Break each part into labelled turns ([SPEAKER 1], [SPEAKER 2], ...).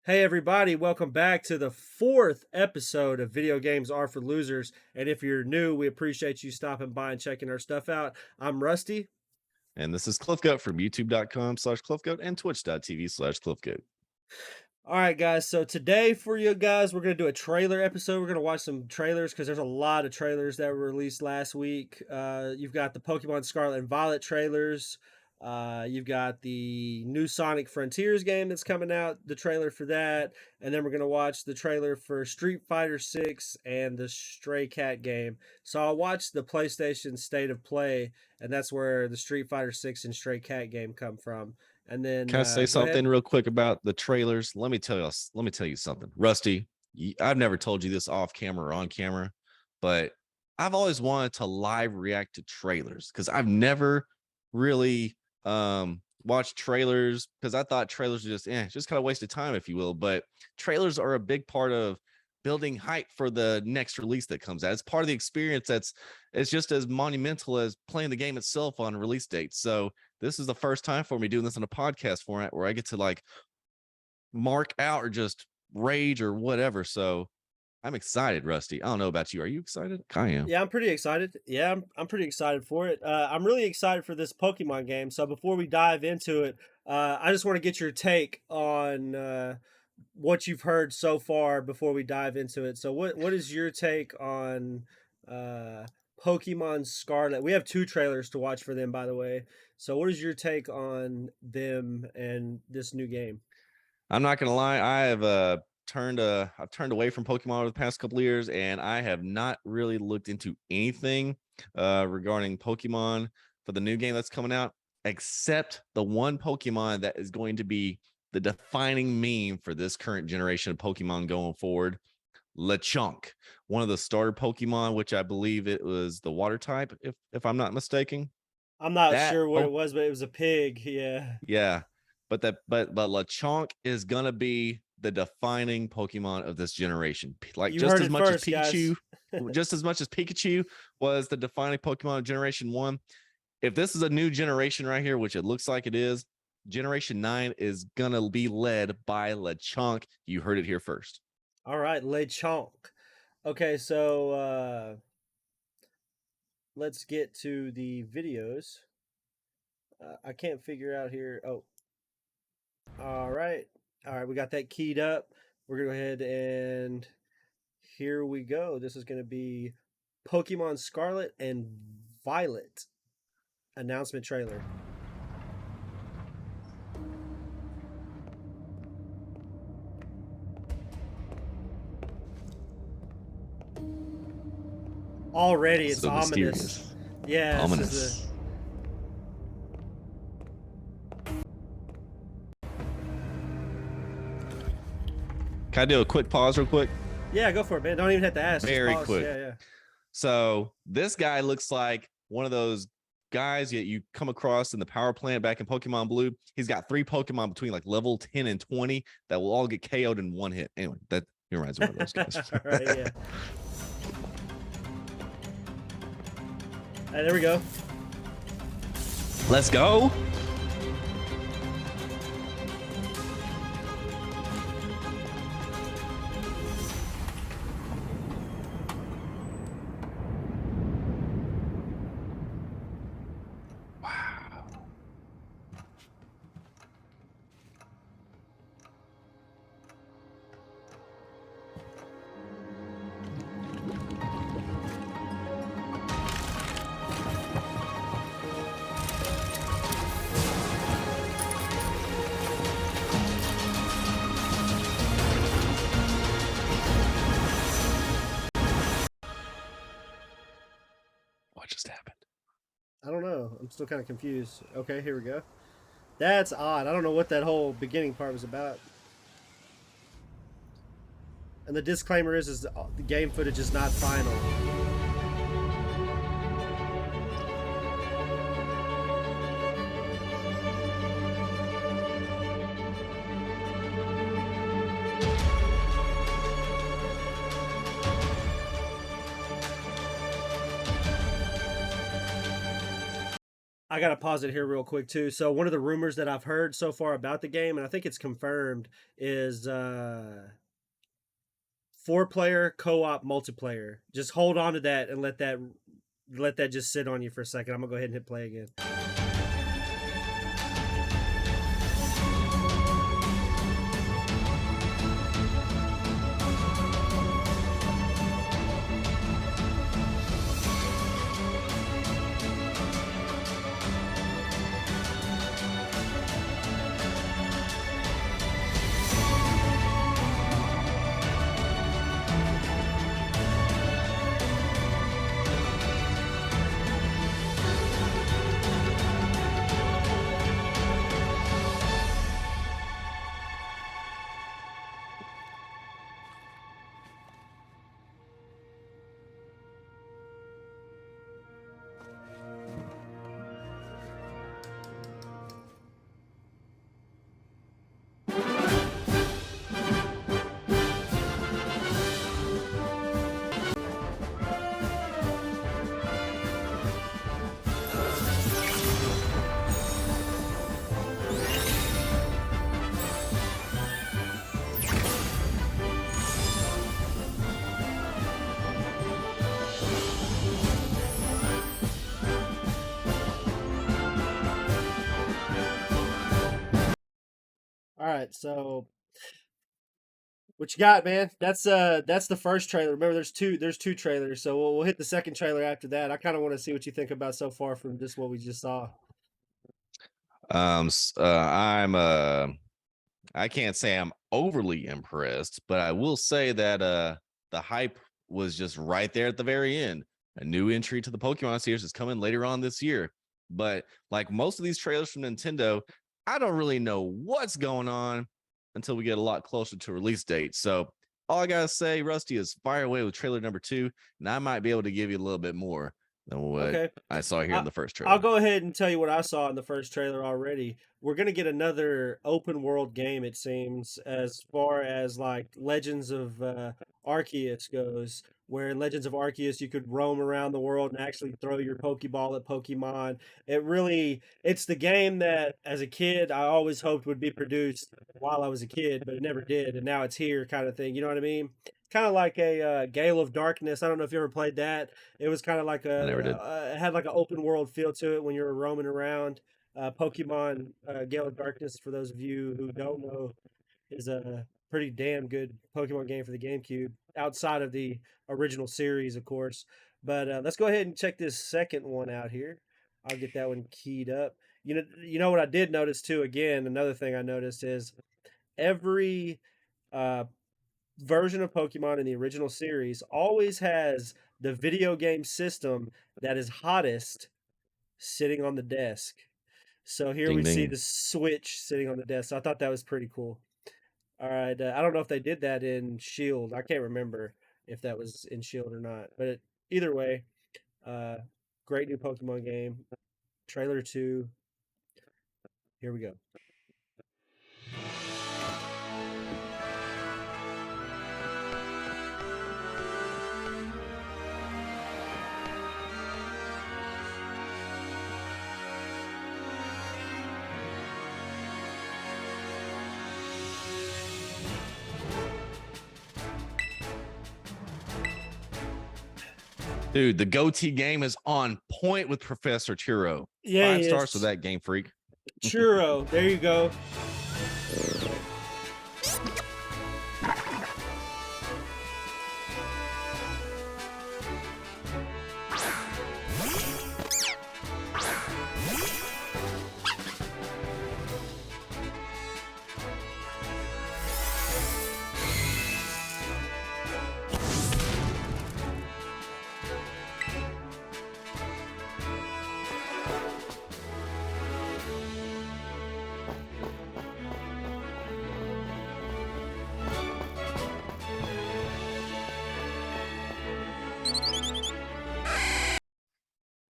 [SPEAKER 1] Hey everybody, welcome back to the fourth episode of Video Games Are for Losers. And if you're new, we appreciate you stopping by and checking our stuff out. I'm Rusty.
[SPEAKER 2] And this is Cliffgoat from youtube.com/Cliffgoat and twitch.tv/Cliffgoat.
[SPEAKER 1] All right, guys. So today for you guys, we're going to do a trailer episode. We're going to watch some trailers because there's a lot of trailers that were released last week. You've got the Pokemon Scarlet and Violet trailers. You've got the new Sonic Frontiers game that's coming out, the trailer for that. And then we're going to watch the trailer for Street Fighter 6 and the Stray Cat game. So I'll watch the PlayStation State of Play, and that's where the Street Fighter 6 and Stray Cat game come from. And then
[SPEAKER 2] Can I say
[SPEAKER 1] go
[SPEAKER 2] something
[SPEAKER 1] ahead.
[SPEAKER 2] real quick about the trailers? Let me tell you something. Rusty, I've never told you this off camera or on camera, but I've always wanted to live react to trailers because I've never really watched trailers because I thought trailers were just kind of waste of time, if you will. But trailers are a big part of building hype for the next release that comes out. It's part of the experience it's just as monumental as playing the game itself on release date. So this is the first time for me doing this in a podcast format where I get to like mark out or just rage or whatever. So I'm excited, Rusty. I don't know about you. Are you excited? I am.
[SPEAKER 1] Yeah, I'm pretty excited. Yeah, I'm pretty excited for it. I'm really excited for this Pokemon game. So before we dive into it, I just want to get your take on what you've heard so far before we dive into it. So what is your take on uh, Pokemon Scarlet? We have two trailers to watch for them, by the way. So what is your take on them and this new game?
[SPEAKER 2] I'm not gonna lie. I've turned away from Pokemon over the past couple of years, and I have not really looked into anything regarding Pokemon for the new game that's coming out, except the one Pokemon that is going to be the defining meme for this current generation of Pokemon going forward. Lechonk, one of the starter Pokemon, which I believe it was the water type, if I'm not mistaken.
[SPEAKER 1] I'm not
[SPEAKER 2] That
[SPEAKER 1] sure what it was, but it was a pig. Yeah.
[SPEAKER 2] Yeah, but Lechonk is gonna be the defining Pokemon of this generation. Like
[SPEAKER 1] You heard it first, guys.
[SPEAKER 2] just as much as Pikachu was the defining Pokemon of Generation 1. If this is a new generation right here, which it looks like it is, Generation 9 is gonna be led by Lechonk. You heard it here first.
[SPEAKER 1] All right, Lechonk. Okay, so let's get to the videos. I can't figure out here. Oh, all right. All right, we got that keyed up. We're going to go ahead and here we go. This is going to be Pokemon Scarlet and Violet announcement trailer. Already it's
[SPEAKER 2] So
[SPEAKER 1] ominous.
[SPEAKER 2] mysterious.
[SPEAKER 1] Yeah, this
[SPEAKER 2] Ominous.
[SPEAKER 1] is
[SPEAKER 2] Can I do a quick pause real quick?
[SPEAKER 1] yeah, go for it, man. Don't even have to ask. Just
[SPEAKER 2] Very
[SPEAKER 1] pause.
[SPEAKER 2] quick.
[SPEAKER 1] Yeah, yeah.
[SPEAKER 2] So this guy looks like one of those guys you come across in the power plant back in Pokemon Blue. He's got 3 Pokemon between like level 10 and 20 that will all get KO'd in one hit. Anyway, that he reminds me of one of those guys.
[SPEAKER 1] All right, yeah. All right, there we go.
[SPEAKER 2] Let's go. Wow. What just happened?
[SPEAKER 1] I don't know. I'm still kind of confused. Okay, here we go. That's odd. I don't know what that whole beginning part was about. And the disclaimer is the game footage is not final. I gotta pause it here real quick too. So one of the rumors that I've heard so far about the game, and I think it's confirmed, is 4-player co-op multiplayer. Just hold on to that and let that just sit on you for a second. I'm gonna go ahead and hit play again. All right, so what you got, man? That's the first trailer. Remember, there's two trailers, so we'll hit the second trailer after that. I kind of want to see what you think about so far from just what we just saw.
[SPEAKER 2] I'm I can't say I'm overly impressed, but I will say that the hype was just right there at the very end. A new entry to the Pokemon series is coming later on this year. But like most of these trailers from Nintendo, I don't really know what's going on until we get a lot closer to release date. So all I gotta say, Rusty, is fire away with trailer number 2, and I might be able to give you a little bit more than what
[SPEAKER 1] Okay.
[SPEAKER 2] I saw here in
[SPEAKER 1] I
[SPEAKER 2] the first
[SPEAKER 1] I'll
[SPEAKER 2] trailer.
[SPEAKER 1] go ahead and tell you what I saw in the first trailer already. We're gonna get another open world game, it seems, as far as like Legends of Arceus goes. Where in Legends of Arceus you could roam around the world and actually throw your Pokeball at Pokemon. It's the game that as a kid I always hoped would be produced while I was a kid, but it never did, and now it's here kind of thing. You know what I mean? Kind of like a Gale of Darkness. I don't know if you ever played that. It was kind of like
[SPEAKER 2] I never did.
[SPEAKER 1] it had like an open world feel to it when you were roaming around. Pokemon Gale of Darkness, for those of you who don't know, is a pretty damn good Pokemon game for the GameCube, outside of the original series, of course. But let's go ahead and check this second one out here. I'll get that one keyed up. You know what I did notice too. Again, another thing I noticed is every uh, version of Pokemon in the original series always has the video game system that is hottest sitting on the desk. So here
[SPEAKER 2] Ding
[SPEAKER 1] we see
[SPEAKER 2] ding.
[SPEAKER 1] the Switch sitting on the desk. So I thought that was pretty cool. All right, I don't know if they did that in Shield. I can't remember if that was in Shield or not. Either way, uh, great new Pokemon game. Trailer 2. Here we go.
[SPEAKER 2] Dude, the goatee game is on point with Professor Churro.
[SPEAKER 1] Yeah,
[SPEAKER 2] 5 stars for
[SPEAKER 1] yes.
[SPEAKER 2] that game freak.
[SPEAKER 1] Churro. There you go.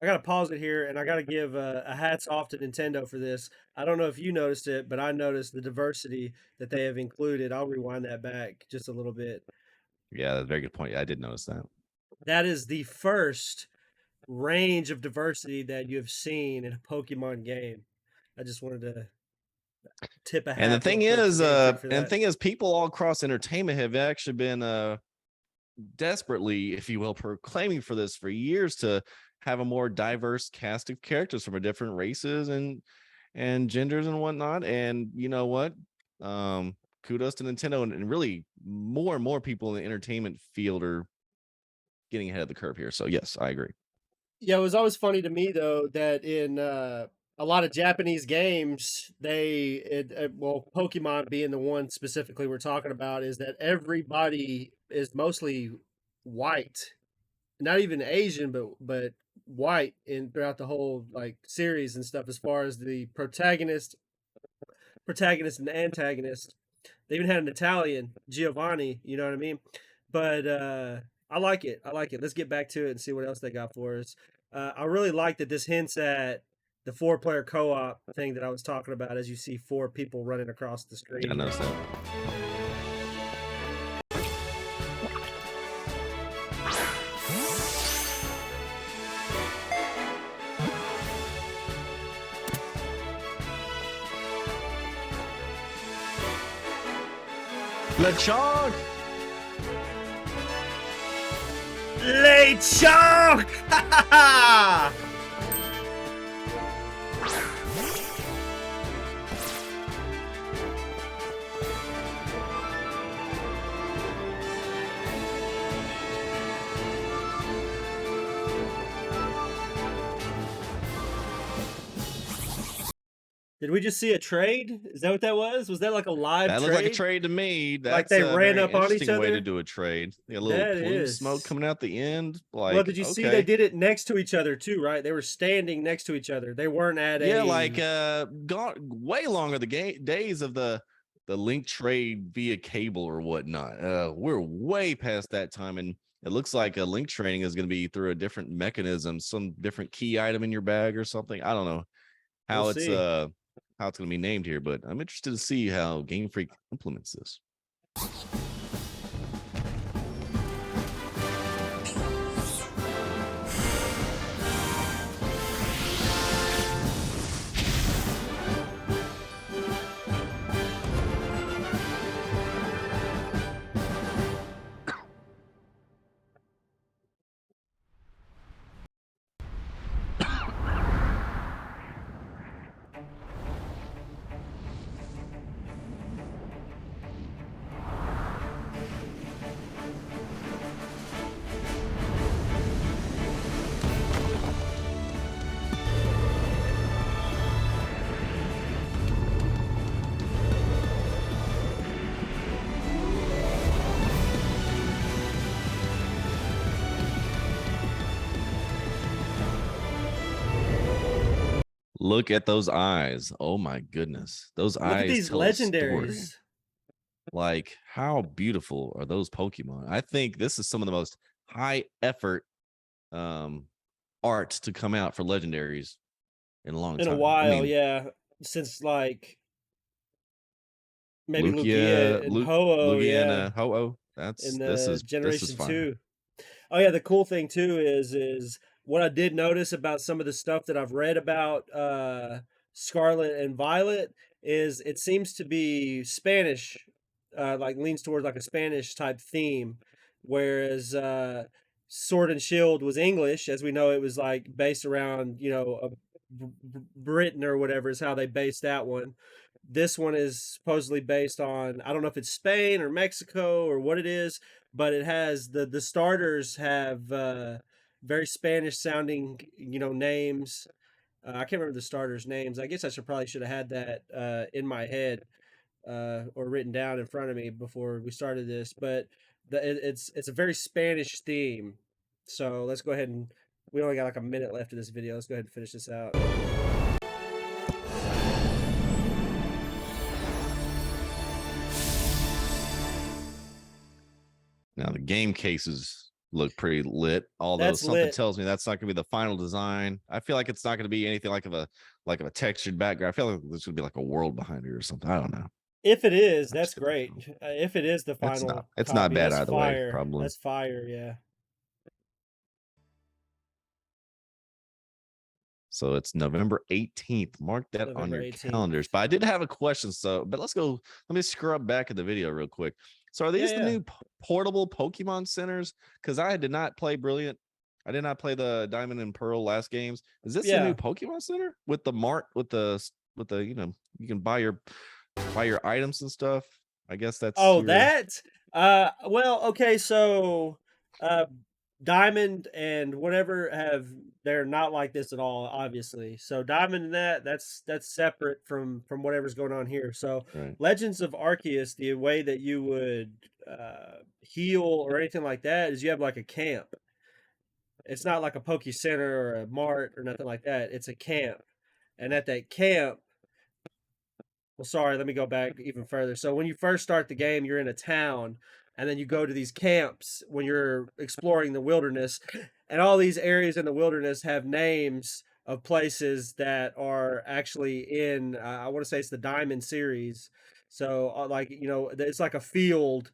[SPEAKER 1] I gotta pause it here, and I gotta give a hats off to Nintendo for this. I don't know if you noticed it, but I noticed the diversity that they have included. I'll rewind that back just a little bit.
[SPEAKER 2] Yeah, that's a very good point. Yeah, I did notice that.
[SPEAKER 1] That is the first range of diversity that you have seen in a Pokemon game. I just wanted to tip a
[SPEAKER 2] And the
[SPEAKER 1] hat real
[SPEAKER 2] thing
[SPEAKER 1] quick for
[SPEAKER 2] is,
[SPEAKER 1] Game Freak for
[SPEAKER 2] and the
[SPEAKER 1] that.
[SPEAKER 2] thing is, people all across entertainment have actually been desperately, if you will, proclaiming for this for years to have a more diverse cast of characters from a different races and genders and whatnot. And you know what? Kudos to Nintendo and really more and more people in the entertainment field are getting ahead of the curve here. So yes, I agree.
[SPEAKER 1] Yeah, it was always funny to me though that in a lot of Japanese games, well, Pokemon being the one specifically we're talking about, is that everybody is mostly white, not even Asian, but white in throughout the whole like series and stuff. As far as the protagonist and antagonist, they even had an Italian, Giovanni. You know what I mean? But I like it. I like it. Let's get back to it and see what else they got for us. I really like that this hints at the four-player co-op thing that I was talking about. As you see four people running across the
[SPEAKER 2] I
[SPEAKER 1] screen here.
[SPEAKER 2] noticed that. LeChonk!
[SPEAKER 1] LeChonk! Did we just see a trade? Is that what that was? Was that like a live
[SPEAKER 2] That looked like a
[SPEAKER 1] trade?
[SPEAKER 2] trade to me.
[SPEAKER 1] Like
[SPEAKER 2] That's
[SPEAKER 1] they
[SPEAKER 2] a
[SPEAKER 1] ran
[SPEAKER 2] very
[SPEAKER 1] up on each
[SPEAKER 2] interesting way to
[SPEAKER 1] other?
[SPEAKER 2] do a trade. A little
[SPEAKER 1] That
[SPEAKER 2] plume smoke
[SPEAKER 1] is.
[SPEAKER 2] coming out the end.
[SPEAKER 1] Well,
[SPEAKER 2] Like,
[SPEAKER 1] did you see they
[SPEAKER 2] okay.
[SPEAKER 1] did it next to each other too, right? They were standing next to each other. They weren't at
[SPEAKER 2] Yeah, like
[SPEAKER 1] a
[SPEAKER 2] gone way longer the days of the link trade via cable or whatnot. We're way past that time, and it looks like a link trading is going to be through a different mechanism, some different key item in your bag or something. I don't know
[SPEAKER 1] we'll see.
[SPEAKER 2] how it's going to be named here, but I'm interested to see how Game Freak implements this. Look at those eyes. Oh my goodness. Those
[SPEAKER 1] Look at
[SPEAKER 2] eyes
[SPEAKER 1] these
[SPEAKER 2] tell a story.
[SPEAKER 1] legendaries.
[SPEAKER 2] Like, how beautiful are those Pokemon? I think this is some of the most high effort um art to come out for legendaries in a long
[SPEAKER 1] In a
[SPEAKER 2] time. I
[SPEAKER 1] while,
[SPEAKER 2] mean,
[SPEAKER 1] yeah. Since like maybe
[SPEAKER 2] Lugia,
[SPEAKER 1] Lugia and Ho-Oh,
[SPEAKER 2] Lugia and
[SPEAKER 1] yeah,
[SPEAKER 2] Ho-Oh.
[SPEAKER 1] in
[SPEAKER 2] This
[SPEAKER 1] the
[SPEAKER 2] is
[SPEAKER 1] Generation
[SPEAKER 2] fire.
[SPEAKER 1] 2. Oh yeah, the cool thing too is what I did notice about some of the stuff that I've read about Scarlet and Violet is it seems to be Spanish, like leans towards like a Spanish type theme, whereas Sword and Shield was English, as we know it was like based around Britain or whatever is how they based that one. This one is supposedly based on I don't know if it's Spain or Mexico or what it is, but it has the starters have very Spanish sounding names. I can't remember the starters' names. I guess I should have had that in my head or written down in front of me before we started this. But it's a very Spanish theme. So let's go ahead and we only got like a minute left of this video. Let's go ahead and finish this out.
[SPEAKER 2] Now the game cases look pretty lit, although
[SPEAKER 1] That's
[SPEAKER 2] something
[SPEAKER 1] lit.
[SPEAKER 2] tells me that's not gonna be the final design. I feel like it's not gonna be anything like of a textured background. I feel like there's gonna be like a world behind it or something. I don't know.
[SPEAKER 1] If it is,
[SPEAKER 2] I just
[SPEAKER 1] that's
[SPEAKER 2] get that
[SPEAKER 1] great.
[SPEAKER 2] feeling.
[SPEAKER 1] If it is the final
[SPEAKER 2] It's not
[SPEAKER 1] copy,
[SPEAKER 2] bad
[SPEAKER 1] that's
[SPEAKER 2] either way,
[SPEAKER 1] fire.
[SPEAKER 2] probably.
[SPEAKER 1] That's fire. Yeah.
[SPEAKER 2] So it's November 18th. Mark that on
[SPEAKER 1] November
[SPEAKER 2] your
[SPEAKER 1] 18th.
[SPEAKER 2] calendars. But I did have a question. So, but let's go. Let me scrub back at the video real quick. So, are
[SPEAKER 1] Yeah,
[SPEAKER 2] these the
[SPEAKER 1] yeah.
[SPEAKER 2] new portable Pokemon centers? Because I did not play Brilliant. I did not play the Diamond and Pearl last games. Is this the new
[SPEAKER 1] Yeah.
[SPEAKER 2] Pokemon Center with the mart with the you can buy your items and stuff? I guess that's
[SPEAKER 1] Oh,
[SPEAKER 2] your
[SPEAKER 1] that? Well, okay, so uh Diamond and whatever have they're not like this at all, obviously. So Diamond and that's separate from whatever's going on here. So
[SPEAKER 2] right.
[SPEAKER 1] Legends of Arceus, the way that you would heal or anything like that is you have like a camp. It's not like a Poke Center or a mart or nothing like that. It's a camp. And at that camp, well, sorry, let me go back even further. So when you first start the game, you're in a town, and then you go to these camps when you're exploring the wilderness, and all these areas in the wilderness have names of places that are actually in. I want to say it's the Diamond series. So, like it's like a field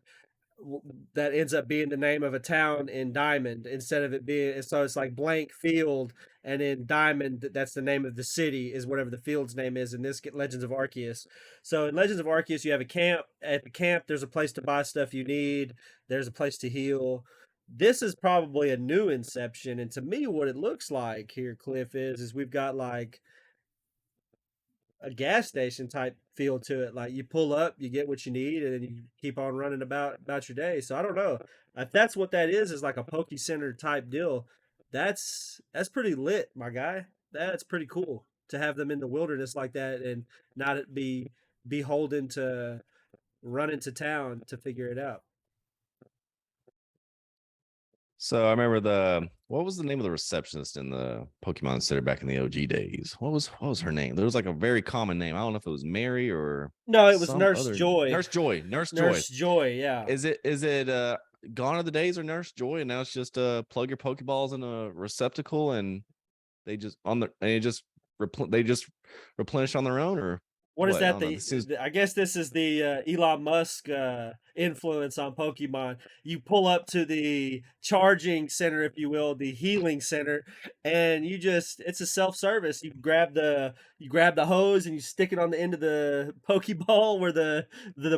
[SPEAKER 1] that ends up being the name of a town in Diamond instead of it being so it's like blank field and in Diamond that's the name of the city is whatever the field's name is in this Legends of Arceus. So in Legends of Arceus you have a camp. At the camp there's a place to buy stuff you need. There's a place to heal. This is probably a new Inception, and to me what it looks like here, Cliff, is we've got like a gas station type feel to it. Like you pull up, you get what you need, and then you keep on running about your day. So I don't know if that's what that is like a Poke Center type deal. That's pretty lit, my guy. That's pretty cool to have them in the wilderness like that and not it be beholden to run into town to figure it out.
[SPEAKER 2] So I remember the what was the name of the receptionist in the Pokemon Center back in the OG days? What was her name? There was like a very common name. I don't know if it was Mary or
[SPEAKER 1] No, it was
[SPEAKER 2] some
[SPEAKER 1] Nurse
[SPEAKER 2] other
[SPEAKER 1] Joy.
[SPEAKER 2] Nurse Joy. Nurse Joy.
[SPEAKER 1] Nurse Joy, yeah.
[SPEAKER 2] Is it gone are the days of Nurse Joy and now it's just plug your Pokeballs in a receptacle and they just on the and it just they just replenish on their own or
[SPEAKER 1] What is
[SPEAKER 2] what? I
[SPEAKER 1] that?
[SPEAKER 2] don't know. This seems
[SPEAKER 1] I guess this is the Elon Musk influence on Pokemon. You pull up to the charging center, if you will, the healing center, and you just it's a self service. You grab the hose and you stick it on the end of the Pokeball where the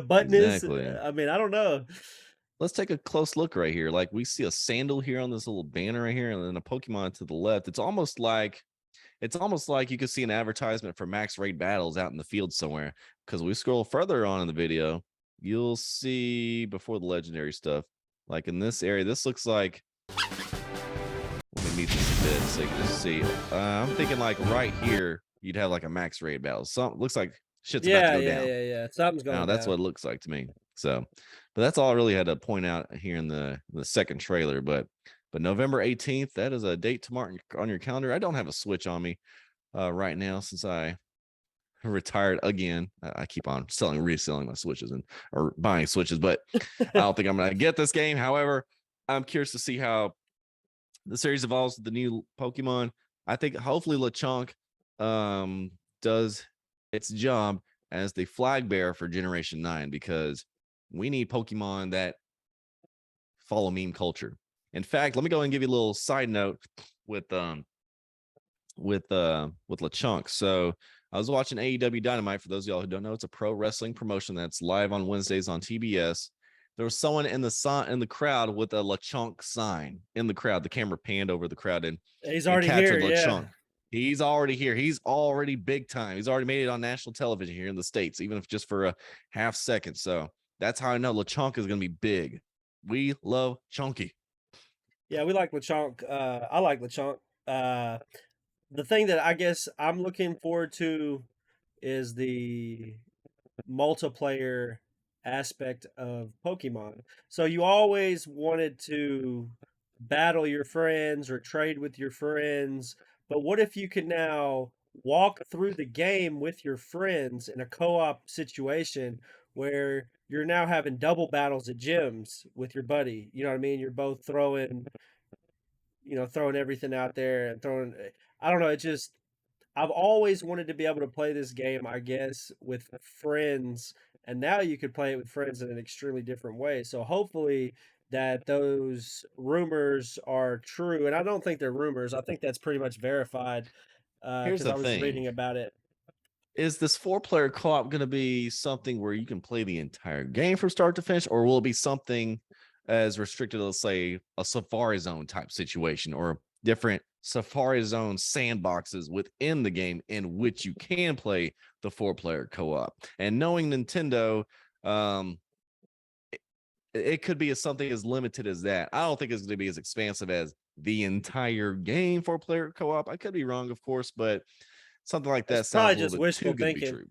[SPEAKER 1] button is.
[SPEAKER 2] exactly.
[SPEAKER 1] I mean, I don't know.
[SPEAKER 2] Let's take a close look right here. Like we see a sandal here on this little banner right here, and then a Pokemon to the left. It's almost like you could see an advertisement for max raid battles out in the field somewhere. Because we scroll further on in the video, you'll see before the legendary stuff. Like in this area, this looks like. Let me meet this a bit so you can just see. I'm thinking like right here, you'd have like a max raid battle. Some looks like shit's about to
[SPEAKER 1] Yeah,
[SPEAKER 2] go
[SPEAKER 1] yeah,
[SPEAKER 2] down.
[SPEAKER 1] yeah, yeah. Something's
[SPEAKER 2] Now
[SPEAKER 1] going
[SPEAKER 2] that's what
[SPEAKER 1] down.
[SPEAKER 2] it looks like to me. So, but that's all I really had to point out here in the second trailer. But November 18th, that is a date to mark on your calendar. I don't have a Switch on me right now since I retired again. I keep on reselling my Switches and or buying Switches, but I don't think I'm gonna get this game. However, I'm curious to see how the series evolves with the new Pokemon. I think hopefully LeChonk does its job as the flag bearer for Generation 9 because we need Pokemon that follow meme culture. In fact, let me go and give you a little side note with with LeChonk. So I was watching AEW Dynamite. For those of y'all who don't know, it's a pro wrestling promotion that's live on Wednesdays on TBS. There was someone in the crowd with a LeChonk sign in the crowd. The camera panned over the crowd
[SPEAKER 1] He's
[SPEAKER 2] and
[SPEAKER 1] already here.
[SPEAKER 2] captured
[SPEAKER 1] Yeah.
[SPEAKER 2] LeChonk. He's already here. He's already big time. He's already made it on national television here in the States, even if just for a half second. So that's how I know LeChonk is going to be big. We love Chonky.
[SPEAKER 1] Yeah, we like Lechonk. I like Lechonk. The thing that I guess I'm looking forward to is the multiplayer aspect of Pokemon. So you always wanted to battle your friends or trade with your friends, but what if you could now walk through the game with your friends in a co-op situation where you're now having double battles at gyms with your buddy? You know what I mean? You're both throwing everything out there and throwing I don't know, it just I've always wanted to be able to play this game, I guess, with friends, and now you could play it with friends in an extremely different way. So hopefully that those rumors are true, and I don't think they're rumors. I think that's pretty much verified
[SPEAKER 2] Here's
[SPEAKER 1] because
[SPEAKER 2] the
[SPEAKER 1] I was
[SPEAKER 2] thing.
[SPEAKER 1] reading about it.
[SPEAKER 2] Is this 4-player co-op going to be something where you can play the entire game from start to finish, or will it be something as restricted, let's say, a Safari Zone type situation, or different Safari Zone sandboxes within the game in which you can play the 4-player co-op? And knowing Nintendo, um, it could be something as limited as that. I don't think it's going to be as expansive as the entire game 4-player co-op. I could be wrong, of course, but something like
[SPEAKER 1] That's
[SPEAKER 2] that sounds
[SPEAKER 1] probably
[SPEAKER 2] a little
[SPEAKER 1] just
[SPEAKER 2] bit too
[SPEAKER 1] wishful
[SPEAKER 2] good to be
[SPEAKER 1] thinking.
[SPEAKER 2] true.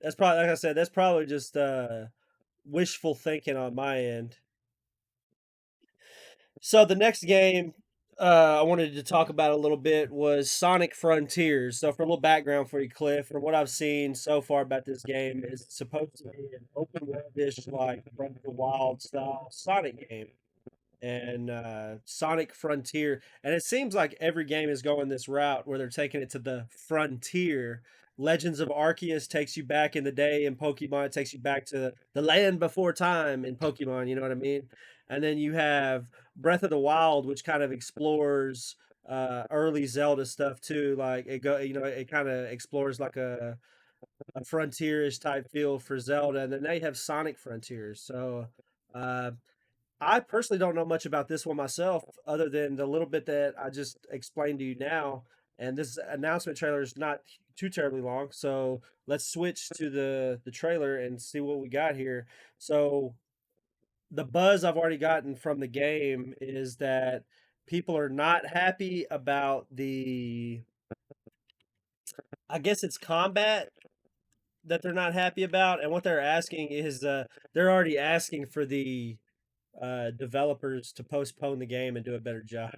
[SPEAKER 1] That's probably, like I said, that's probably just wishful thinking on my end. So the next game I wanted to talk about a little bit was Sonic Frontiers. So for a little background for you, Cliff, from what I've seen so far about this game, is supposed to be an open world-ish like Breath of the Wild style Sonic game and Sonic Frontier. And it seems like every game is going this route where they're taking it to the frontier. Legends of Arceus takes you back in the day in Pokemon. It takes you back to the land before time in Pokemon. You know what I mean? And then you have Breath of the Wild, which kind of explores early Zelda stuff too. Like it kind of explores like a frontierish type feel for Zelda. And then they have Sonic Frontiers. So uh, I personally don't know much about this one myself, other than the little bit that I just explained to you now. And this announcement trailer is not too terribly long, so let's switch to the trailer and see what we got here. So the buzz I've already gotten from the game is that people are not happy about I guess it's combat that they're not happy about, and what they're asking is they're already asking for the developers to postpone the game and do a better job.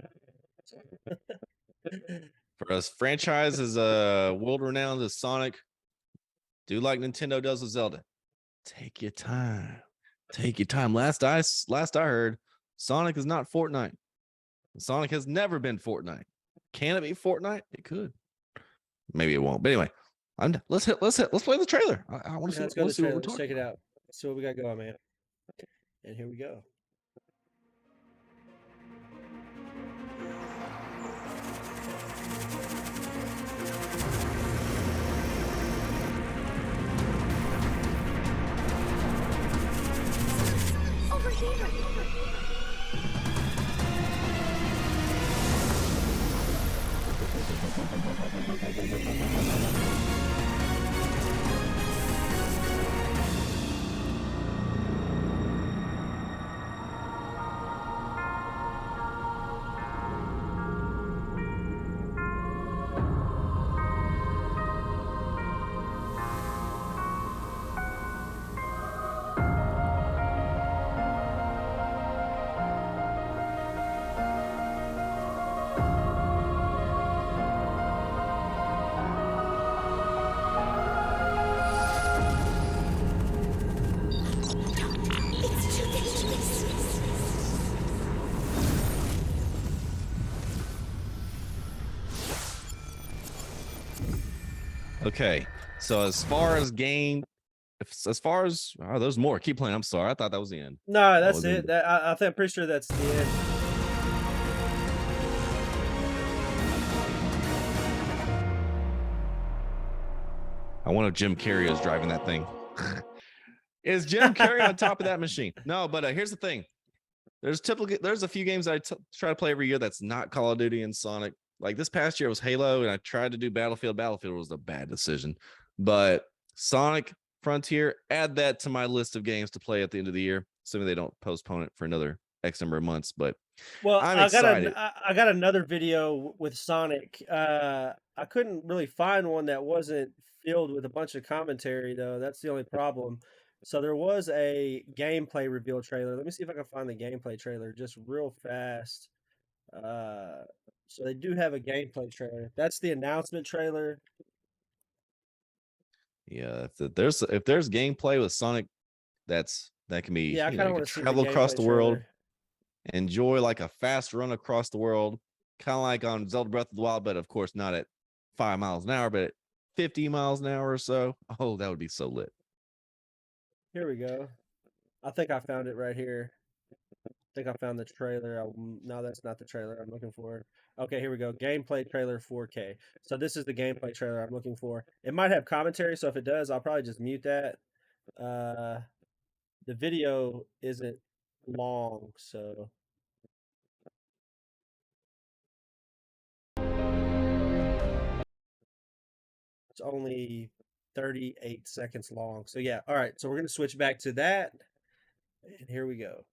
[SPEAKER 2] For us, franchise is world renowned as Sonic. Do like Nintendo does with Zelda. Take your time. Take your time. Last I heard, Sonic is not Fortnite. Sonic has never been Fortnite. Can it be Fortnite? It could. Maybe it won't. But anyway, let's play the trailer. I want to
[SPEAKER 1] Yeah,
[SPEAKER 2] see
[SPEAKER 1] let's go to
[SPEAKER 2] let's
[SPEAKER 1] the
[SPEAKER 2] see what
[SPEAKER 1] trailer.
[SPEAKER 2] we're
[SPEAKER 1] Let's check
[SPEAKER 2] talking
[SPEAKER 1] it
[SPEAKER 2] about.
[SPEAKER 1] out. Let's see what we got going, man. And here we go.
[SPEAKER 3] Over here! It's too dangerous.
[SPEAKER 2] Okay. So as far as game, as far as there's more. Keep playing. I'm sorry. I thought that was the end.
[SPEAKER 1] No,
[SPEAKER 2] That
[SPEAKER 1] that's
[SPEAKER 2] was
[SPEAKER 1] it.
[SPEAKER 2] in.
[SPEAKER 1] I think I'm pretty sure that's the end.
[SPEAKER 2] I wonder if Jim Carrey is driving that thing. Is Jim Carrey on top of that machine? No, but here's the thing. There's a few games I try to play every year that's not Call of Duty and Sonic. Like this past year was Halo, and I tried to do Battlefield. Battlefield was a bad decision, but Sonic Frontier, add that to my list of games to play at the end of the year, assuming they don't postpone it for another X number of months. But
[SPEAKER 1] Well,
[SPEAKER 2] I'm excited.
[SPEAKER 1] I got another video with Sonic. I couldn't really find one that wasn't filled with a bunch of commentary though. That's the only problem. So there was a gameplay reveal trailer. Let me see if I can find the gameplay trailer just real fast. Uh, so they do have a gameplay trailer. That's the announcement trailer.
[SPEAKER 2] Yeah, if there's gameplay with Sonic, that can be
[SPEAKER 1] Yeah, I kind
[SPEAKER 2] you
[SPEAKER 1] of
[SPEAKER 2] can
[SPEAKER 1] want to see the
[SPEAKER 2] travel across
[SPEAKER 1] gameplay
[SPEAKER 2] the world,
[SPEAKER 1] trailer.
[SPEAKER 2] enjoy like a fast run across the world, kind of like on Zelda Breath of the Wild, but of course not at 5 miles an hour, but at 50 miles an hour or so. Oh, that would be so lit.
[SPEAKER 1] Here we go. I think I found it right here. think I found the trailer. No, that's not the trailer I'm looking for. Okay, here we go. Gameplay trailer 4K. So this is the gameplay trailer I'm looking for. It might have commentary, so if it does, I'll probably just mute that. The video isn't long, so it's only 38 seconds long. So yeah, all right. So we're gonna switch back to that, and here we go.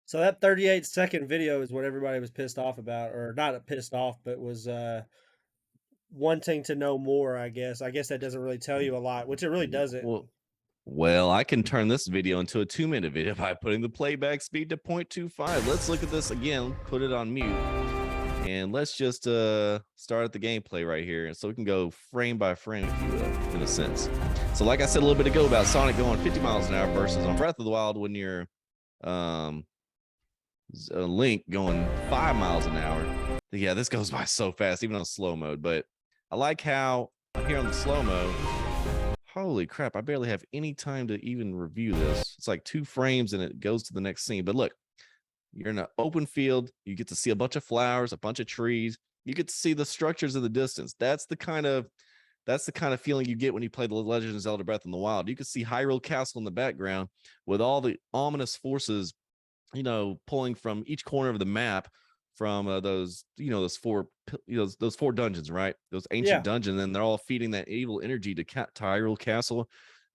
[SPEAKER 1] So that 38-second video is what everybody was pissed off about, or not pissed off, but was wanting to know more, I guess. I guess that doesn't really tell you a lot, which it really doesn't.
[SPEAKER 2] Well, I can turn this video into a 2-minute video by putting the playback speed to 0.25. Let's look at this again, put it on mute, and let's just start at the gameplay right here. So we can go frame by frame, if you will, in a sense. So like I said a little bit ago about Sonic going 50 miles an hour versus on Breath of the Wild when you're Link going 5 miles an hour. Yeah, this goes by so fast, even on slow mode. But I like how here on the slow mode, holy crap, I barely have any time to even review this. It's like 2 frames and it goes to the next scene. But look, you're in an open field. You get to see a bunch of flowers, a bunch of trees. You get to see the structures in the distance. That's the kind of feeling you get when you play the Legend of Zelda Breath in the Wild. You can see Hyrule Castle in the background with all the ominous forces, pulling from each corner of the map from those 4 those 4 dungeons, right? Those ancient dungeons, and they're all feeding that evil energy to Hyrule Castle.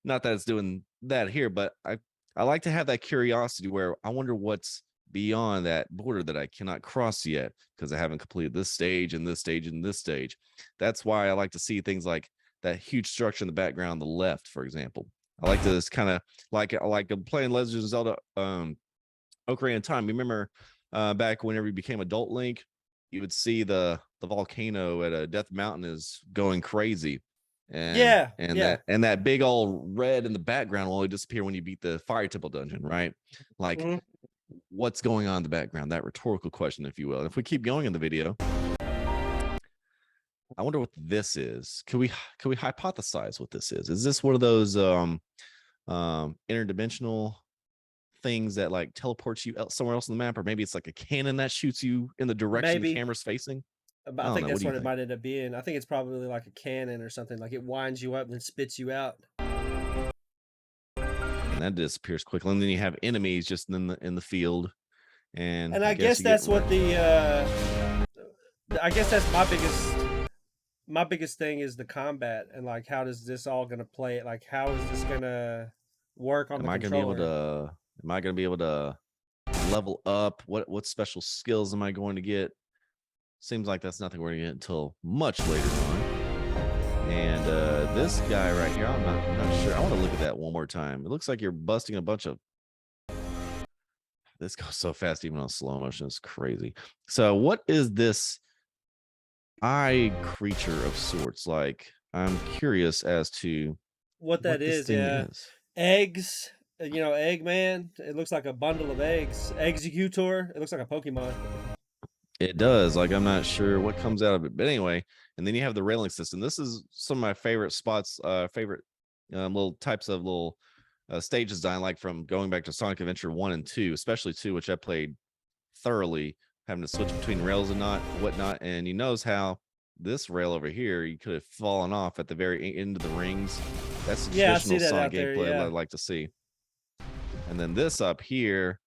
[SPEAKER 2] Not that it's doing that here, but I like to have that curiosity where I wonder what's beyond that border that I cannot cross yet because I haven't completed this stage and this stage and this stage. That's why I like to see things like that huge structure in the background on the left, for example. I like to just kind of like playing Legend of Zelda Ocarina of Time. Remember back whenever you became adult Link, you would see the volcano at Death Mountain is going crazy. And that big old red in the background will only disappear when you beat the Fire Temple dungeon, right? Like what's going on in the background? That rhetorical question, if you will. If we keep going in the video, I wonder what this is. Can we hypothesize what this is? Is this one of those interdimensional things that like teleports you somewhere else on the map, or maybe it's like a cannon that shoots you in the direction the camera's facing?
[SPEAKER 1] I think that's what it might end up being. I think it's probably like a cannon or something. Like it winds you up and then spits you out.
[SPEAKER 2] And that disappears quickly. And then you have enemies just in the field. And
[SPEAKER 1] I guess that's what I guess that's my biggest thing is the combat, and like how does this all gonna play it? Like how is this gonna work on the controller?
[SPEAKER 2] Am I gonna be able to level up? What special skills am I going to get? Seems like that's nothing we're gonna get until much later on. And this guy right here, I'm not sure. I want to look at that one more time. It looks like you're busting a bunch of. This goes so fast, even on slow motion. It's crazy. So, what is this eye creature of sorts? Like, I'm curious as to
[SPEAKER 1] what that is. Yeah, eggs. Eggman. It looks like a bundle of eggs. Executor. It looks like a Pokemon.
[SPEAKER 2] It does. Like, I'm not sure what comes out of it, but anyway. And then you have the railing system. This is some of my favorite spots, little types of little stage design, like from going back to Sonic Adventure 1 and 2, especially 2, which I played thoroughly, having to switch between rails and whatnot. And you notice how this rail over here, you could have fallen off at the very end of the rings. That's the traditional Sonic gameplay I'd like to see. And then this up here,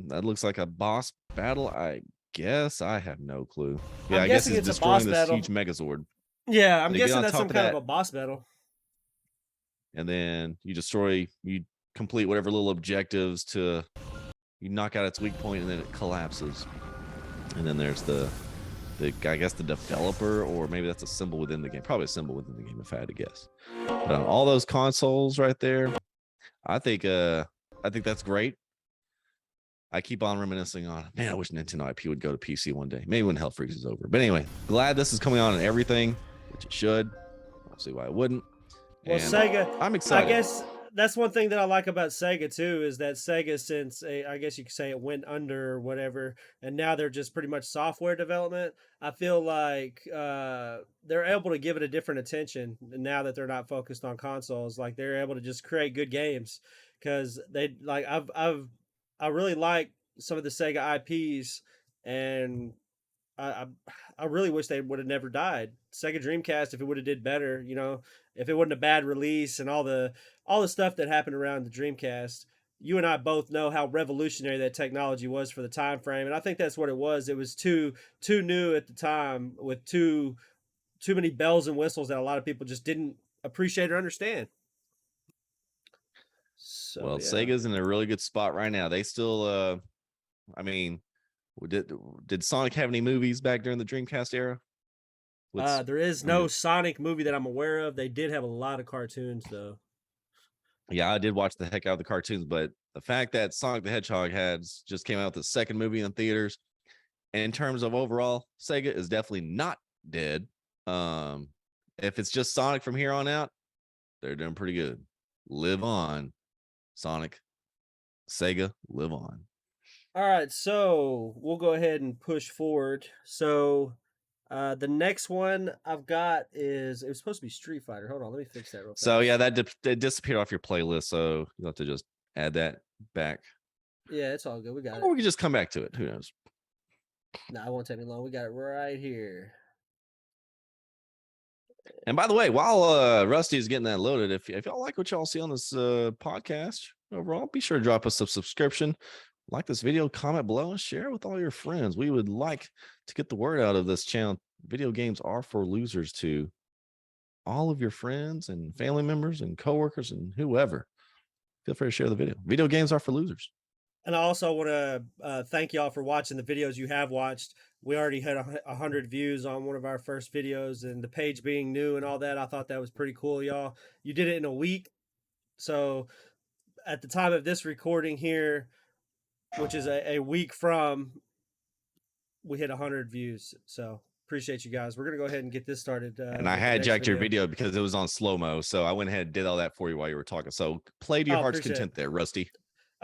[SPEAKER 2] that looks like a boss battle. I guess I have no clue. Yeah, I guess it's destroying this huge Megazord.
[SPEAKER 1] Yeah, I'm guessing that's some kind of a boss battle.
[SPEAKER 2] And then you complete whatever little objectives you knock out its weak point, and then it collapses. And then there's I guess the developer, or maybe that's a symbol within the game. Probably a symbol within the game, if I had to guess. But on all those consoles right there, I think that's great. I keep on reminiscing on, man, I wish Nintendo IP would go to PC one day. Maybe when Hell Freaks is over. But anyway, glad this is coming on and everything, which it should. I don't see why it wouldn't.
[SPEAKER 1] Well,
[SPEAKER 2] And
[SPEAKER 1] Sega,
[SPEAKER 2] I'm
[SPEAKER 1] I
[SPEAKER 2] excited.
[SPEAKER 1] guess that's one thing that I like about Sega too is that Sega, since I guess you could say it went under or whatever, and now they're just pretty much software development. I feel like they're able to give it a different attention now that they're not focused on consoles. Like they're able to just create good games because they like I really like some of the Sega IPs, and I I, I really wish they would have never died. Sega Dreamcast, if it would have did better, if it wasn't a bad release and all the stuff that happened around the Dreamcast, you and I both know how revolutionary that technology was for the time frame, and I think that's what it was. It was too new at the time with too many bells and whistles that a lot of people just didn't appreciate or understand. So
[SPEAKER 2] Well,
[SPEAKER 1] yeah.
[SPEAKER 2] Sega's in a really good spot right now. They still, I mean, did Sonic have any movies back during the Dreamcast era?
[SPEAKER 1] There is
[SPEAKER 2] I mean,
[SPEAKER 1] no Sonic movie that I'm aware of. They did have a lot of cartoons though.
[SPEAKER 2] yeah, I did watch the heck out of the cartoons, but the fact that Sonic the Hedgehog just came out with the second movie in theaters, and in terms of overall, Sega is definitely not dead. Um, if it's just Sonic from here on out, they're doing pretty good. Live on, Sonic, Sega, live on.
[SPEAKER 1] All right, so we'll go ahead and push forward. So the next one I've got is it was supposed to be Street Fighter. Hold on, let me fix that real
[SPEAKER 2] So
[SPEAKER 1] fast.
[SPEAKER 2] yeah, that disappeared off your playlist, so you'll have to just add that back.
[SPEAKER 1] Yeah, it's all good. We got
[SPEAKER 2] Or
[SPEAKER 1] it.
[SPEAKER 2] we can just come back to it. Who knows?
[SPEAKER 1] No, it won't take me long. We got it right here.
[SPEAKER 2] And by the way, while Rusty is getting that loaded, if y'all like what y'all see on this podcast overall, be sure to drop us a subscription, like this video, comment below, and share with all your friends. We would like to get the word out of this channel. Video games are for losers to all of your friends and family members and coworkers and whoever. Feel free to share the video. Video games are for losers.
[SPEAKER 1] And I also want to thank y'all for watching the videos you have watched. We already had 100 views on one of our first videos, and the page being new and all that, I thought that was pretty cool, y'all. You did it in a week. So at the time of this recording here, which is a week from, we hit 100 views. So appreciate you guys. We're going to go ahead and get this started.
[SPEAKER 2] And I hijacked your video because it was on slow-mo. So I went ahead and did all that for you while you were talking. So play to your heart's content there, Rusty.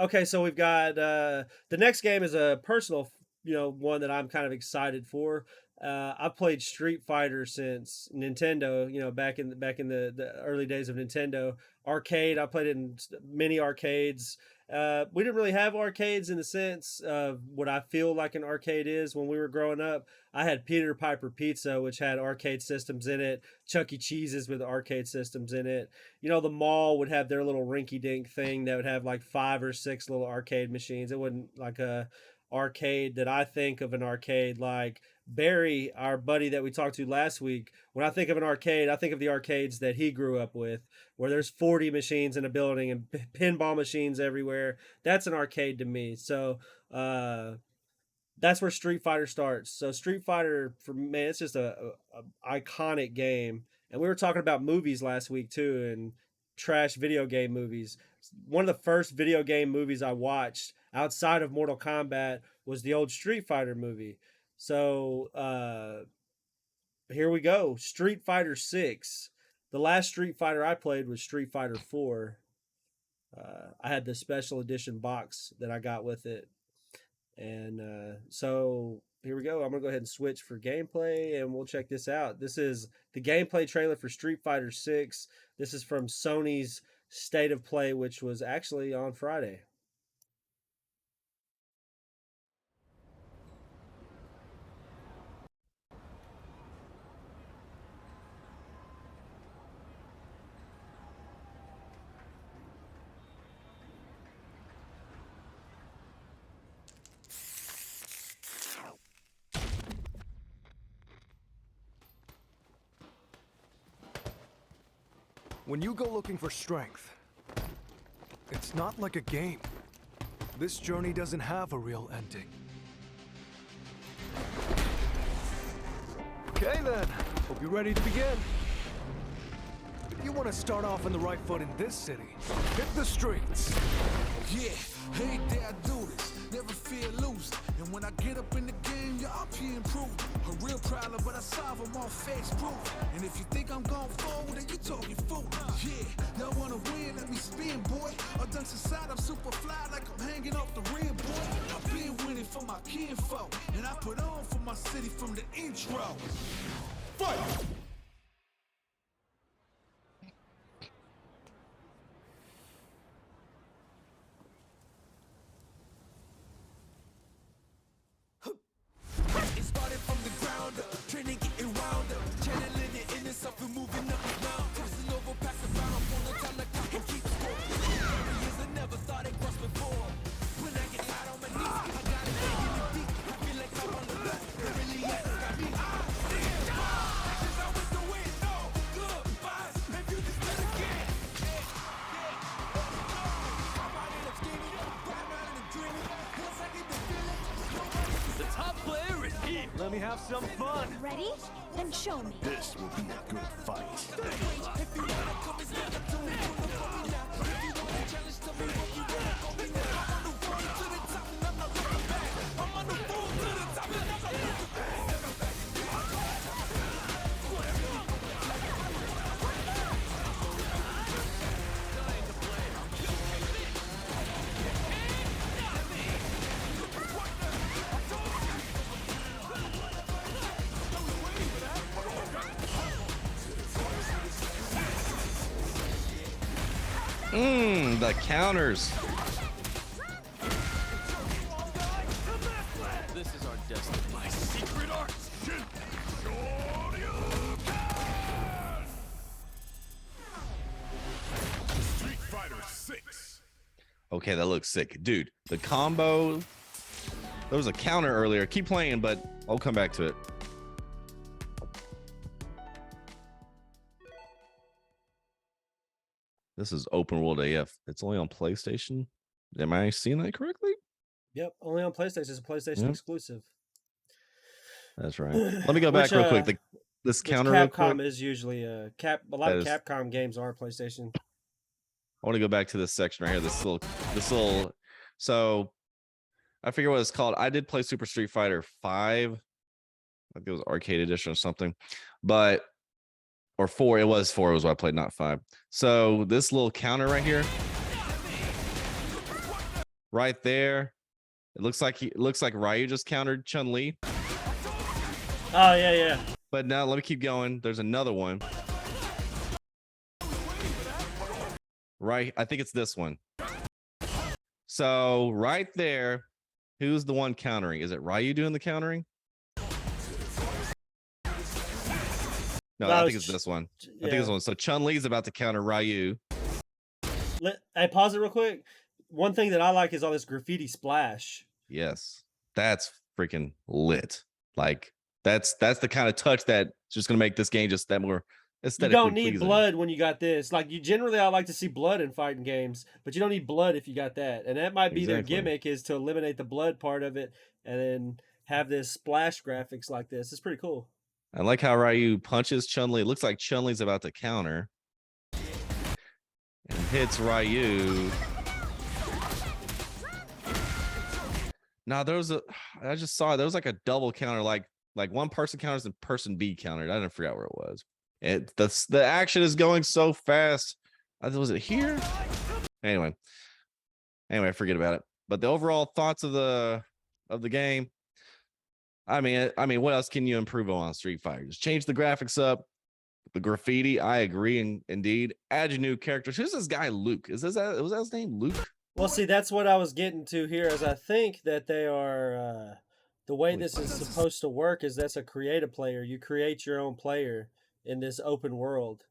[SPEAKER 1] Okay, so we've got the next game is a personal, one that I'm kind of excited for. I've played Street Fighter since Nintendo, back in the early days of Nintendo arcade. I played it in many arcades. We didn't really have arcades in the sense of what I feel like an arcade is when we were growing up. I had Peter Piper Pizza, which had arcade systems in it, Chuck E. Cheese's with arcade systems in it. The mall would have their little rinky dink thing that would have like 5 or 6 little arcade machines. It wasn't like a arcade that I think of an arcade like Barry, our buddy that we talked to last week. When I think of an arcade, I think of the arcades that he grew up with, where there's 40 machines in a building and pinball machines everywhere. That's an arcade to me. So that's where Street Fighter starts. So Street Fighter, for me, it's just a iconic game. And we were talking about movies last week too, and trash video game movies. One of the first video game movies I watched outside of Mortal Kombat was the old Street Fighter movie. So here we go. Street Fighter 6. The last Street Fighter I played was Street Fighter 4. I had the special edition box that I got with it. And so here we go. I'm going to go ahead and switch for gameplay and we'll check this out. This is the gameplay trailer for Street Fighter 6. This is from Sony's State of Play, which was actually on Friday.
[SPEAKER 4] When you go looking for strength, it's not like a game. This journey doesn't have a real ending. Okay then, hope you're ready to begin. If you want to start off on the right foot in this city, hit the streets.
[SPEAKER 5] Yeah, hey there, I do this. Never key improved. A real problem, but I solve them all face proof. And if you think I'm going forward, then you talking fool. Yeah, y'all wanna win, let me spin, boy. All dunks aside, I'm super fly like I'm hanging off the rim, boy. I've been winning for my kinfolk, and I put on for my city from the intro. Fight! It started from the ground up, training getting wound up, channeling it in itself and moving up and down, crossing over, passing around, on the time the clock can keep score. Years I never thought it crossed before. When I get tired on my knees, I got it digging it deep. I feel like I'm on the run. It really has got me. Actions always the way. No goodbyes. If you just do it again. I'm riding up scheming, riding and dreaming. Once I get the feeling,
[SPEAKER 6] The top player is here.
[SPEAKER 4] Let me have some fun.
[SPEAKER 3] Ready? Then show me.
[SPEAKER 7] This will be a good fight.
[SPEAKER 5] if you wanna come and stand up to me, pull up on me now. If you wanna challenge, tell me what you wanna go me now. I'm on the road to the top and I'm not looking back. I'm on the road to the top and I'm not looking back.
[SPEAKER 2] The counters.
[SPEAKER 6] This is our destiny.
[SPEAKER 7] My secret art. Street Fighter 6.
[SPEAKER 2] Okay, that looks sick, dude. The combo. There was a counter earlier. Keep playing, but I'll come back to it. This is open world AF. It's only on PlayStation. Am I seeing that correctly?
[SPEAKER 1] Yep, only on PlayStation. It's a PlayStation
[SPEAKER 2] Yep.
[SPEAKER 1] exclusive.
[SPEAKER 2] That's right. Let me go back
[SPEAKER 1] Which,
[SPEAKER 2] real quick. This
[SPEAKER 1] Which
[SPEAKER 2] counter real quick.
[SPEAKER 1] Capcom is usually a lot of
[SPEAKER 2] That is-
[SPEAKER 1] Capcom games are PlayStation.
[SPEAKER 2] I want to go back to this section right here. This little. So, I forget what it's called. I did play Super Street Fighter 5. I think it was Arcade Edition or something, or 4. It was 4. Was what I played, not 5. So this little counter right here, right there. It looks like Ryu just countered Chun-Li.
[SPEAKER 1] Oh yeah.
[SPEAKER 2] But now let me keep going. There's another one. Right, I think it's this one. So right there, who's the one countering? Is it Ryu doing the countering? No, I think it's this one. I think this one. So Chun-Li's about to counter Ryu.
[SPEAKER 1] Hey, pause it real quick. One thing that I like is all this graffiti splash.
[SPEAKER 2] Yes, that's freaking lit. Like that's the kind of touch that's just gonna make this game just that more
[SPEAKER 1] You
[SPEAKER 2] aesthetically
[SPEAKER 1] don't need
[SPEAKER 2] pleasing.
[SPEAKER 1] blood when you got this. Like I like to see blood in fighting games, but you don't need blood if you got that. And that might be their
[SPEAKER 2] Exactly.
[SPEAKER 1] gimmick, is to eliminate the blood part of it and then have this splash graphics like this. It's pretty cool.
[SPEAKER 2] I like how Ryu punches Chun-Li. It looks like Chun-Li's about to counter and hits Ryu. Now I just saw there was like a double counter, like one person counters and person B countered. I didn't forget where it was. The action is going so fast. Was it here? Anyway, forget about it. But the overall thoughts of the game. I mean, what else can you improve on Street Fighter? Just change the graphics up, the graffiti. I agree, indeed. Add your new characters. Who's this guy, Luke? Was that his name, Luke?
[SPEAKER 1] Well, see, that's what I was getting to here, is I think that they are the way this is supposed to work is that's a creative player. You create your own player in this open world.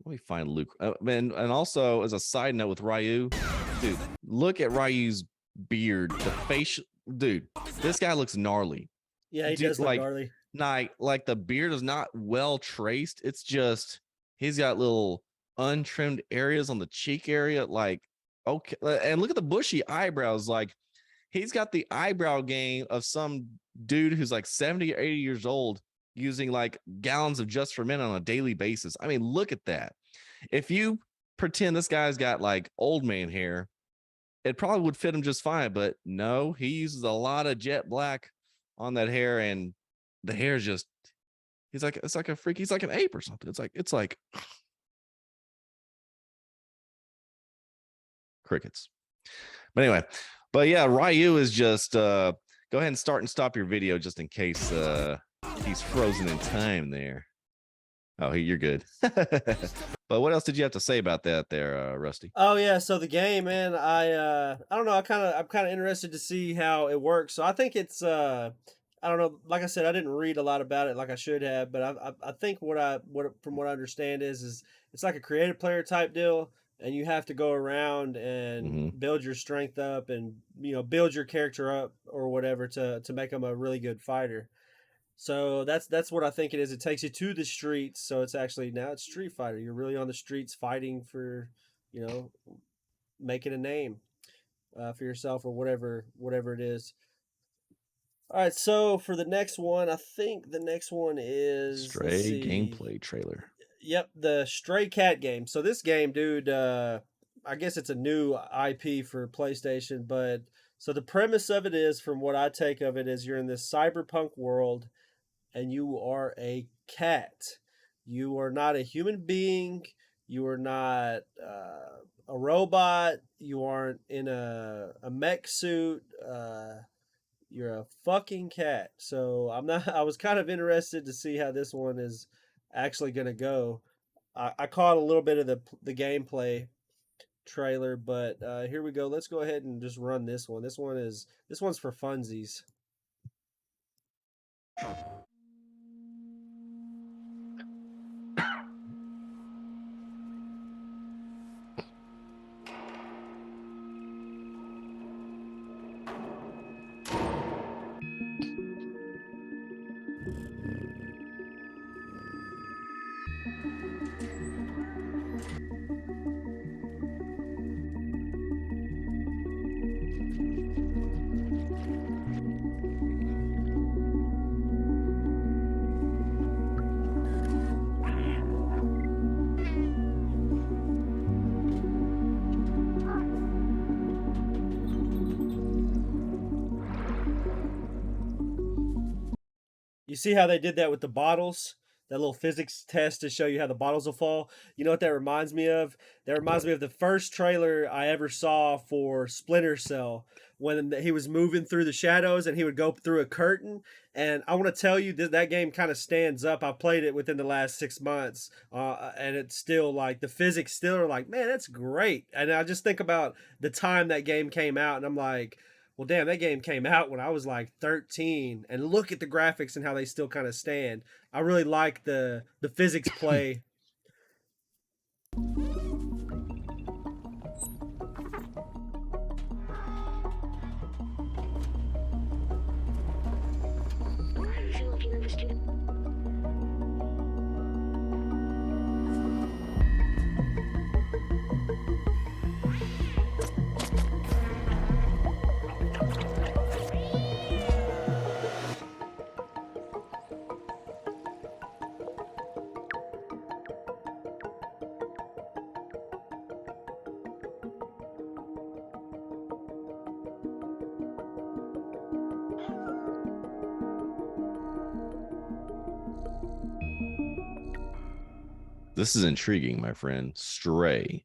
[SPEAKER 2] Let me find Luke. And also, as a side note with Ryu, dude, look at Ryu's beard, the facial. Dude, this guy looks gnarly.
[SPEAKER 1] Yeah, he
[SPEAKER 2] Dude,
[SPEAKER 1] does look gnarly.
[SPEAKER 2] Like the beard is not well traced. It's just he's got little untrimmed areas on the cheek area. Like, okay, and look at the bushy eyebrows. Like, he's got the eyebrow game of some dude who's like 70 or 80 years old using like gallons of Just for Men on a daily basis. I mean, look at that. If you pretend this guy's got like old man hair, it probably would fit him just fine, but no, he uses a lot of jet black on that hair, and the hair is just he's like it's like a freak. He's like an ape or something. It's like crickets. But anyway, but yeah, Ryu is just go ahead and start and stop your video just in case he's frozen in time there. Oh, you're good. But what else did you have to say about that there, Rusty?
[SPEAKER 1] Oh yeah, so the game, man, I don't know, I'm kind of interested to see how it works. So I think it's I don't know, like I said, I didn't read a lot about it like I should have, but I think what from what I understand is it's like a creative player type deal, and you have to go around and
[SPEAKER 2] Hmm.
[SPEAKER 1] build your strength up and build your character up or whatever to make them a really good fighter. So that's what I think it is. It takes you to the streets. So it's actually now it's Street Fighter. You're really on the streets fighting for, you know, making a name for yourself or whatever it is. All right. So for the next one, I think the next one is let's
[SPEAKER 2] Stray
[SPEAKER 1] see.
[SPEAKER 2] gameplay trailer.
[SPEAKER 1] Yep, the Stray Cat game. So this game, dude, I guess it's a new IP for PlayStation, but so the premise of it is, from what I take of it, is you're in this cyberpunk world and you are a cat. You are not a human being. You are not a robot. You aren't in a mech suit. You're a fucking cat. So I'm not. I was kind of interested to see how this one is actually going to go. I caught a little bit of the gameplay trailer, but here we go. Let's go ahead and just run this one. This one's for funsies. You see how they did that with the bottles? That little physics test to show you how the bottles will fall. You know what that reminds me of? That reminds me of the first trailer I ever saw for Splinter Cell when he was moving through the shadows and he would go through a curtain. And I want to tell you that that game kind of stands up. I played it within the last 6 months, and it's still like the physics still are like, man, that's great. And I just think about the time that game came out, and I'm like, well, damn, that game came out when I was like 13, and look at the graphics and how they still kind of stand. I really like the physics play.
[SPEAKER 2] This is intriguing, my friend. Stray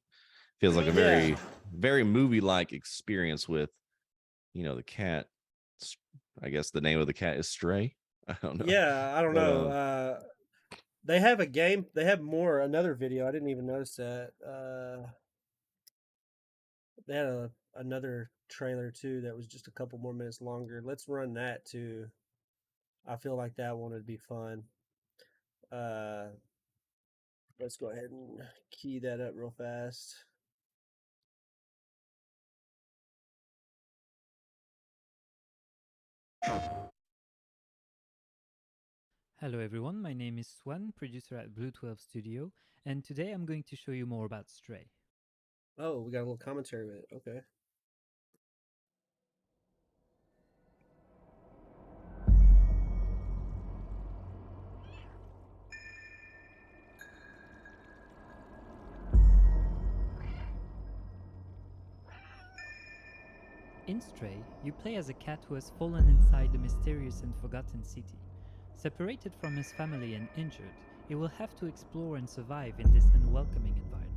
[SPEAKER 2] feels like a
[SPEAKER 1] Yeah,
[SPEAKER 2] very movie-like experience with, the cat. I guess the name of the cat is Stray. I don't know,
[SPEAKER 1] yeah, I don't
[SPEAKER 2] but
[SPEAKER 1] know. They have a game. They have another video. I didn't even notice that. They had another trailer too that was just a couple more minutes longer. Let's run that too. I feel like that one would be fun. Uh, let's go ahead and key that up real fast.
[SPEAKER 8] Hello everyone, my name is Swan, producer at Blue 12 Studio, and today I'm going to show you more about Stray.
[SPEAKER 1] Oh, we got a little commentary with it. Okay.
[SPEAKER 8] In Stray, you play as a cat who has fallen inside the mysterious and forgotten city. Separated from his family and injured, he will have to explore and survive in this unwelcoming environment.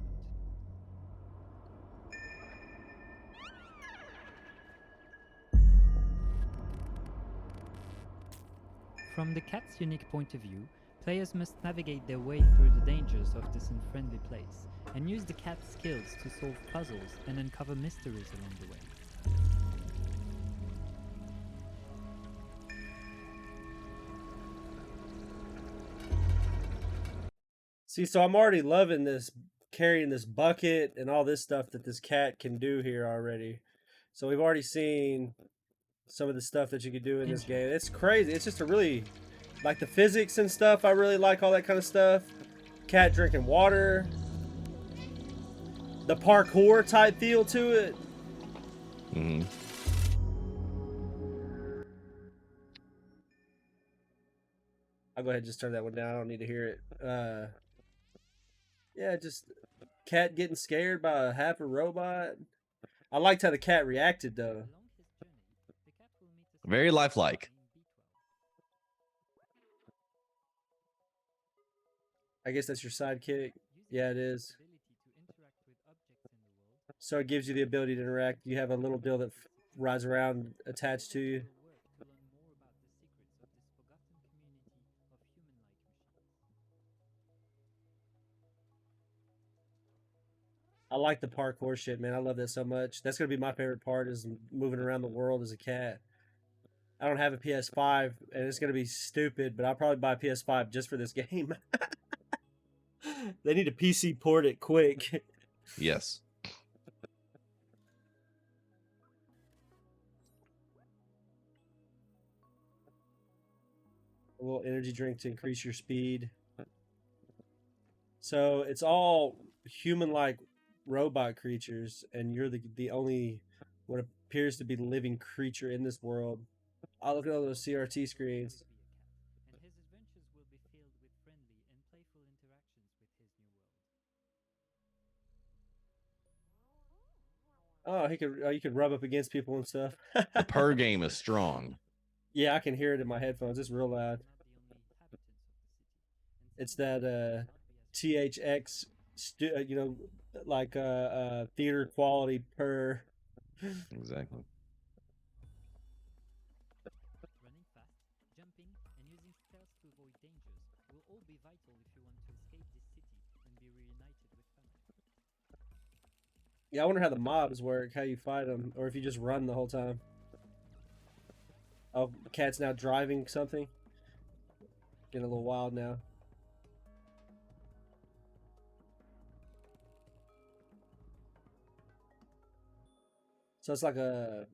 [SPEAKER 8] From the cat's unique point of view, players must navigate their way through the dangers of this unfriendly place, and use the cat's skills to solve puzzles and uncover mysteries along the way.
[SPEAKER 1] See, so I'm already loving this, carrying this bucket and all this stuff that this cat can do here already. So we've already seen some of the stuff that you could do in this game. It's crazy. It's just a really, like the physics and stuff. I really like all that kind of stuff. Cat drinking water. The parkour type feel to it.
[SPEAKER 2] Mm-hmm.
[SPEAKER 1] I'll go ahead and just turn that one down. I don't need to hear it. Yeah, just cat getting scared by a half a robot. I liked how the cat reacted though.
[SPEAKER 2] Very lifelike.
[SPEAKER 1] I guess that's your sidekick. Yeah, it is. So it gives you the ability to interact. You have a little deal that rides around attached to you. I like the parkour shit, man. I love that so much. That's gonna be my favorite part, is moving around the world as a cat. I don't have a PS5, and it's gonna be stupid, but I'll probably buy a PS5 just for this game. They need to PC port it quick.
[SPEAKER 2] Yes.
[SPEAKER 1] A little energy drink to increase your speed. So it's all human-like robot creatures, and you're the only what appears to be living creature in this world. Oh, look at all those CRT screens.
[SPEAKER 8] And his adventures will be filled with friendly and playful interactions with his new world.
[SPEAKER 1] Oh, you could rub up against people and stuff.
[SPEAKER 2] The purr game is strong.
[SPEAKER 1] Yeah, I can hear it in my headphones. It's real loud. It's that THX, you know, like theater quality purr.
[SPEAKER 2] Exactly.
[SPEAKER 8] Running fast, jumping, and using stealth to avoid dangers will all be vital if you want to escape this city and be reunited with family.
[SPEAKER 1] Yeah, I wonder how the mobs work, how you fight them, or if you just run the whole time. Oh, the cat's now driving something. Getting a little wild now. So it's like a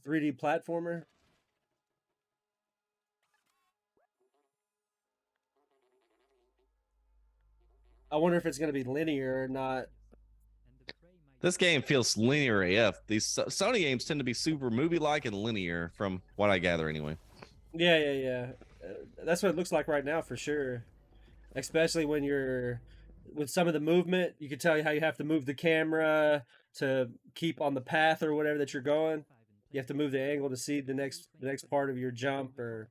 [SPEAKER 1] 3D platformer. I wonder if it's going to be linear or not.
[SPEAKER 2] This game feels linear AF. These Sony games tend to be super movie-like and linear, from what I gather, anyway.
[SPEAKER 1] Yeah. That's what it looks like right now, for sure. Especially when you're with some of the movement, you can tell you how you have to move the camera to keep on the path or whatever that you're going. You have to move the angle to see the next part of your jump. Or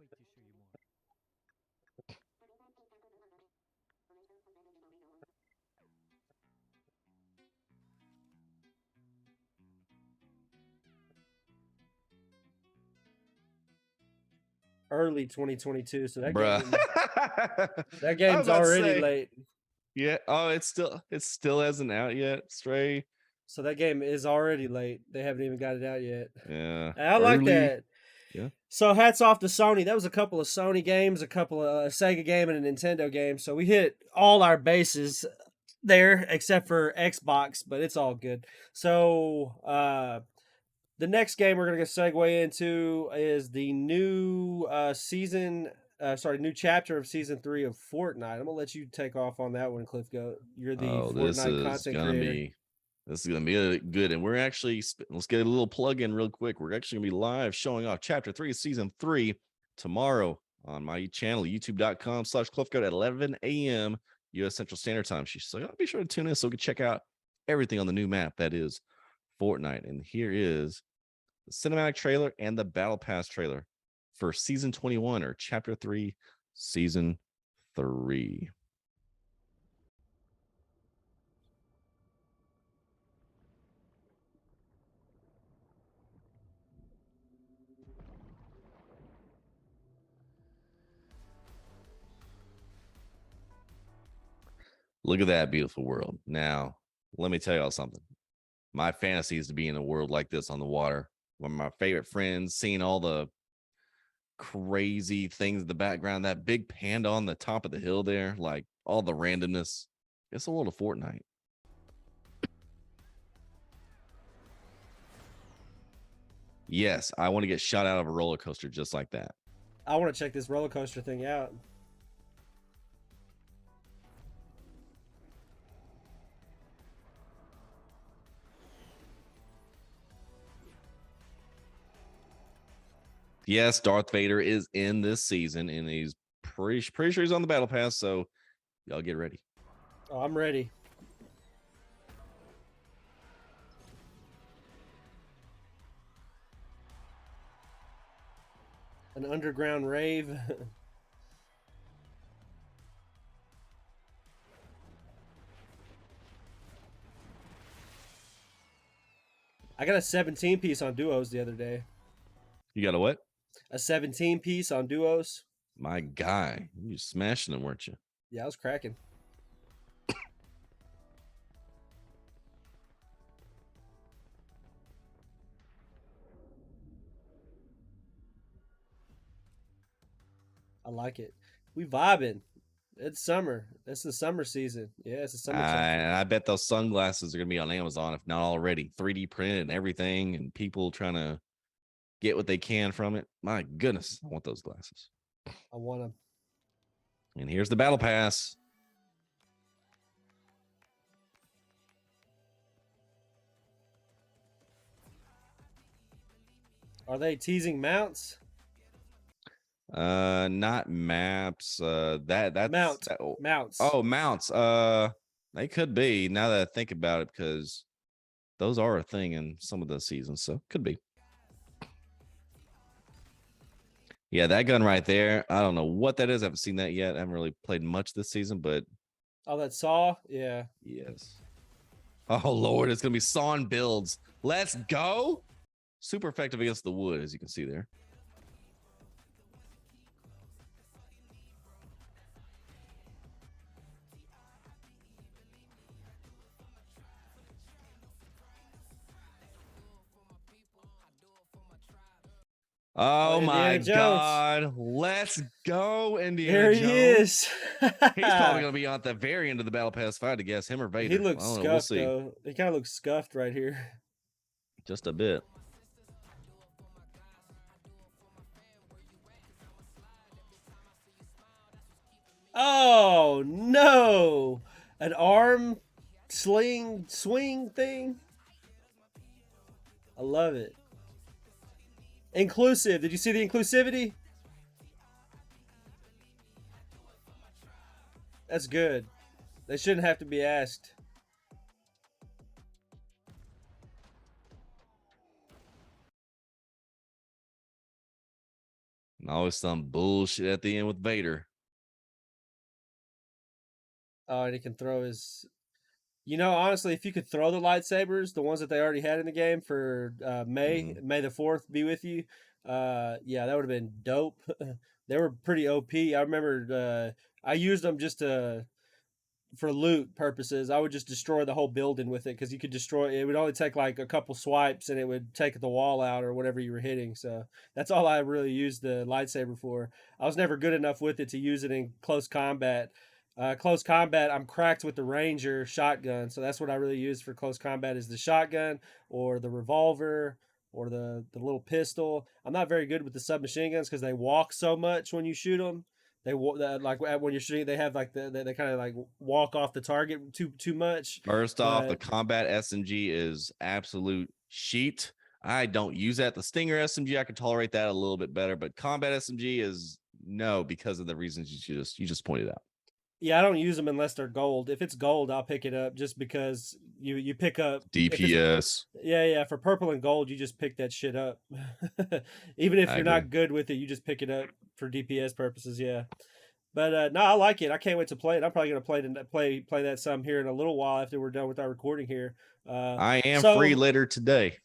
[SPEAKER 1] early 2022, so that
[SPEAKER 2] Bruh.
[SPEAKER 1] that game's already late.
[SPEAKER 2] Yeah. Oh, it still hasn't out yet. Stray.
[SPEAKER 1] So that game is already late. They haven't even got it out yet.
[SPEAKER 2] Yeah.
[SPEAKER 1] I like that.
[SPEAKER 2] Yeah.
[SPEAKER 1] So hats off to Sony. That was a couple of Sony games, a couple of Sega game, and a Nintendo game. So we hit all our bases there, except for Xbox, but it's all good. So the next game we're gonna segue into is the new new chapter of season 3 of Fortnite. I'm gonna let you take off on that one, Cliffgoat. You're the Fortnite content creator.
[SPEAKER 2] This is gonna be good, and we're actually let's get a little plug in real quick. We're actually gonna be live showing off chapter 3 of season 3 tomorrow on my channel, youtube.com/Cliffgoat at 11 a.m. U.S. Central Standard Time. So I'll be sure to tune in so we can check out everything on the new map that is Fortnite. And here is the cinematic trailer and the Battle Pass trailer for Season 21 or Chapter 3, Season 3. Look at that beautiful world. Now, let me tell y'all something. My fantasy is to be in a world like this on the water. One of my favorite friends, seeing all the crazy things in the background, that big panda on the top of the hill there, like all the randomness. It's a little Fortnite. Yes, I want to get shot out of a roller coaster just like that.
[SPEAKER 1] I want to check this roller coaster thing out.
[SPEAKER 2] Yes, Darth Vader is in this season, and he's pretty sure he's on the battle pass. So y'all get ready.
[SPEAKER 1] Oh, I'm ready. An underground rave. I got a 17 piece on duos the other day.
[SPEAKER 2] You got a what?
[SPEAKER 1] A 17 piece on duos.
[SPEAKER 2] My guy, you smashing them, weren't you?
[SPEAKER 1] Yeah, I was cracking. I like it. We vibing. It's summer. It's the summer season. Yeah, it's the summer season.
[SPEAKER 2] I bet those sunglasses are gonna be on Amazon, if not already. 3D printed and everything, and people trying to get what they can from it. My goodness, I want those glasses.
[SPEAKER 1] I want them.
[SPEAKER 2] And here's the battle pass.
[SPEAKER 1] Are they teasing mounts?
[SPEAKER 2] Not maps. That's
[SPEAKER 1] Mounts.
[SPEAKER 2] oh,
[SPEAKER 1] Mounts.
[SPEAKER 2] oh, mounts. They could be, now that I think about it, because those are a thing in some of the seasons, so could be. Yeah, that gun right there. I don't know what that is. I haven't seen that yet. I haven't really played much this season, but
[SPEAKER 1] Oh, that saw? Yeah.
[SPEAKER 2] yes. Oh Lord, it's gonna be sawn builds. Let's go. Super effective against the wood, as you can see there. Oh my
[SPEAKER 1] Indiana Jones.
[SPEAKER 2] God. Let's go, Indiana
[SPEAKER 1] There he
[SPEAKER 2] Jones.
[SPEAKER 1] is.
[SPEAKER 2] He's probably going to be on the very end of the battle pass fight, I guess. Him or Vader.
[SPEAKER 1] He looks
[SPEAKER 2] I don't know.
[SPEAKER 1] scuffed,
[SPEAKER 2] We'll see.
[SPEAKER 1] though. He kind of looks scuffed right here.
[SPEAKER 2] Just a bit.
[SPEAKER 1] Oh, no. An arm sling swing thing. I love it. Inclusive. Did you see the inclusivity? That's good. They shouldn't have to be asked.
[SPEAKER 2] And always some bullshit at the end with Vader.
[SPEAKER 1] Oh, and he can throw his. You know, honestly, if you could throw the lightsabers, the ones that they already had in the game for May the 4th be with you, yeah, that would have been dope. They were pretty OP. I remember I used them just for loot purposes. I would just destroy the whole building with it because you could destroy it. Would only take like a couple swipes and it would take the wall out or whatever you were hitting. So that's all I really used the lightsaber for. I was never good enough with it to use it in close combat. Close combat, I'm cracked with the Ranger shotgun, so that's what I really use for close combat is the shotgun or the revolver or the little pistol. I'm not very good with the submachine guns because they walk so much when you shoot them. Like when you're shooting, they have like they kind of like walk off the target too much.
[SPEAKER 2] First off, the combat SMG is absolute sheet. I don't use that. The Stinger SMG, I can tolerate that a little bit better, but combat SMG is no, because of the reasons you just pointed out.
[SPEAKER 1] Yeah, I don't use them unless they're gold. If it's gold, I'll pick it up just because you pick up if it's
[SPEAKER 2] DPS.
[SPEAKER 1] yeah, for purple and gold, you just pick that shit up. Even if
[SPEAKER 2] I
[SPEAKER 1] you're
[SPEAKER 2] agree.
[SPEAKER 1] not good with it, you just pick it up for DPS purposes, yeah. But no, I like it. I can't wait to play it. I'm probably gonna play that some here in a little while after we're done with our recording here.
[SPEAKER 2] I am free
[SPEAKER 1] So
[SPEAKER 2] later today.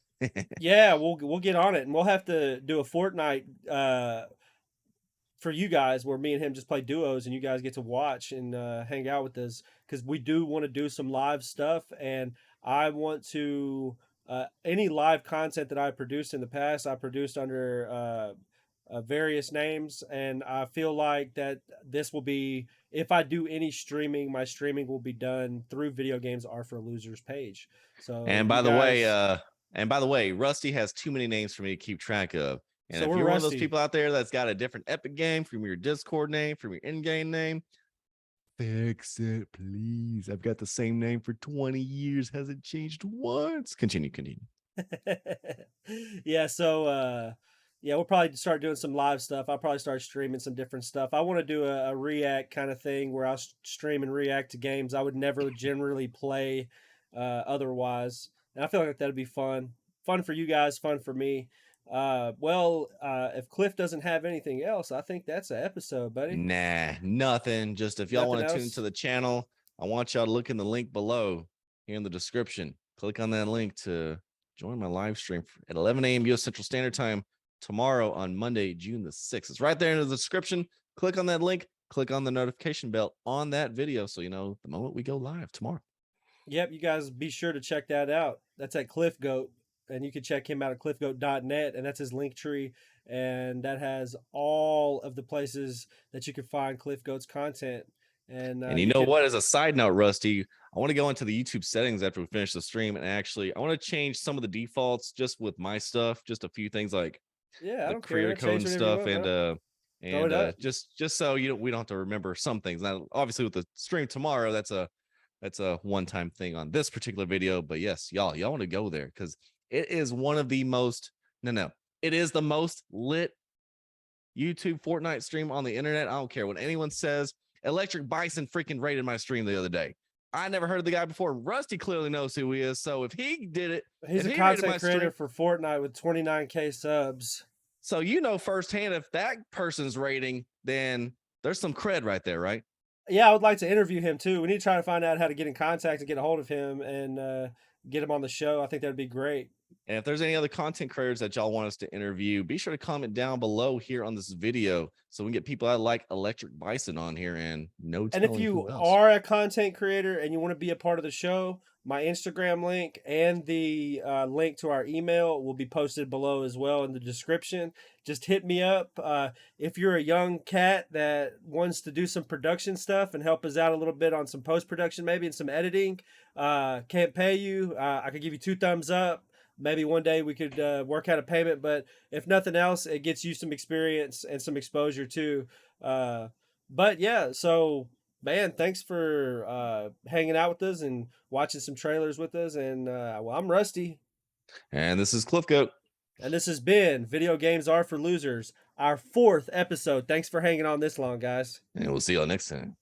[SPEAKER 1] yeah, we'll get on it, and we'll have to do a Fortnite for you guys where me and him just play duos, and you guys get to watch and hang out with us because we do want to do some live stuff, and I want to any live content that I produced in the past, I produced under various names, and I feel like that this will be if I do any streaming, my streaming will be done through Video Games Are for Losers page. So
[SPEAKER 2] And
[SPEAKER 1] you
[SPEAKER 2] by the way,
[SPEAKER 1] guys,
[SPEAKER 2] Rusty has too many names for me to keep track of. And
[SPEAKER 1] so
[SPEAKER 2] if
[SPEAKER 1] we're
[SPEAKER 2] you're one of those
[SPEAKER 1] Rusty.
[SPEAKER 2] people out there that's got a different Epic game from your Discord name, from your in-game name, fix it, please. I've got the same name for 20 years, hasn't changed once. Continue.
[SPEAKER 1] Yeah, so yeah, we'll probably start doing some live stuff. I'll probably start streaming some different stuff. I want to do a react kind of thing where I'll stream and react to games I would never generally play otherwise. And I feel like that'd be fun. Fun for you guys, fun for me. If Cliff doesn't have anything else, I think that's an episode, buddy.
[SPEAKER 2] Nah, nothing. Just if y'all
[SPEAKER 1] Nothing
[SPEAKER 2] want to tune
[SPEAKER 1] else.
[SPEAKER 2] into the channel, I want y'all to look in the link below here in the description. Click on that link to join my live stream at 11 a.m. US Central Standard Time tomorrow on Monday, June the 6th. It's right there in the description. Click on that link, click on the notification bell on that video so you know the moment we go live tomorrow.
[SPEAKER 1] Yep, you guys be sure to check that out. That's at Cliffgoat, and you can check him out at cliffgoat.net, and that's his link tree, and that has all of the places that you can find Cliffgoat's content. And
[SPEAKER 2] And you
[SPEAKER 1] you
[SPEAKER 2] know
[SPEAKER 1] can,
[SPEAKER 2] what? As a side note, Rusty, I want to go into the YouTube settings after we finish the stream, and actually, I want to change some of the defaults just with my stuff, just a few things like
[SPEAKER 1] yeah, I
[SPEAKER 2] the
[SPEAKER 1] don't care.
[SPEAKER 2] creator
[SPEAKER 1] Man.
[SPEAKER 2] code
[SPEAKER 1] Change
[SPEAKER 2] and
[SPEAKER 1] whatever you
[SPEAKER 2] stuff,
[SPEAKER 1] want, bro. Throw
[SPEAKER 2] and
[SPEAKER 1] it up.
[SPEAKER 2] just so we don't have to remember some things. Now, obviously, with the stream tomorrow, that's a one-time thing on this particular video. But yes, y'all want to go there because it is one of the most it is the most lit YouTube Fortnite stream on the internet. I don't care what anyone says. Electric Bison freaking rated my stream the other day. I never heard of the guy before. Rusty clearly knows who he is. So if he did it,
[SPEAKER 1] He's
[SPEAKER 2] if
[SPEAKER 1] a
[SPEAKER 2] he rated
[SPEAKER 1] content
[SPEAKER 2] my
[SPEAKER 1] creator
[SPEAKER 2] stream,
[SPEAKER 1] for Fortnite with 29K subs.
[SPEAKER 2] so you know firsthand if that person's rating, then there's some cred right there, right?
[SPEAKER 1] Yeah, I would like to interview him too. We need to try to find out how to get in contact and get a hold of him and get him on the show. I think that'd be great.
[SPEAKER 2] And if there's any other content creators that y'all want us to interview, be sure to comment down below here on this video so we can get people that like Electric Bison on here and no
[SPEAKER 1] And if
[SPEAKER 2] telling
[SPEAKER 1] you
[SPEAKER 2] who else.
[SPEAKER 1] are a content creator and you want to be a part of the show, my Instagram link and the link to our email will be posted below as well in the description. Just hit me up. If you're a young cat that wants to do some production stuff and help us out a little bit on some post production, maybe and some editing, can't pay you. I could give you 2 thumbs up. Maybe one day we could work out a payment, but if nothing else, it gets you some experience and some exposure too. But yeah, so man, thanks for hanging out with us and watching some trailers with us. And I'm Rusty,
[SPEAKER 2] And this is Cliffgoat.
[SPEAKER 1] and this has been Video Games Are for Losers, our 4th episode. Thanks for hanging on this long, guys.
[SPEAKER 2] And we'll see y'all next time.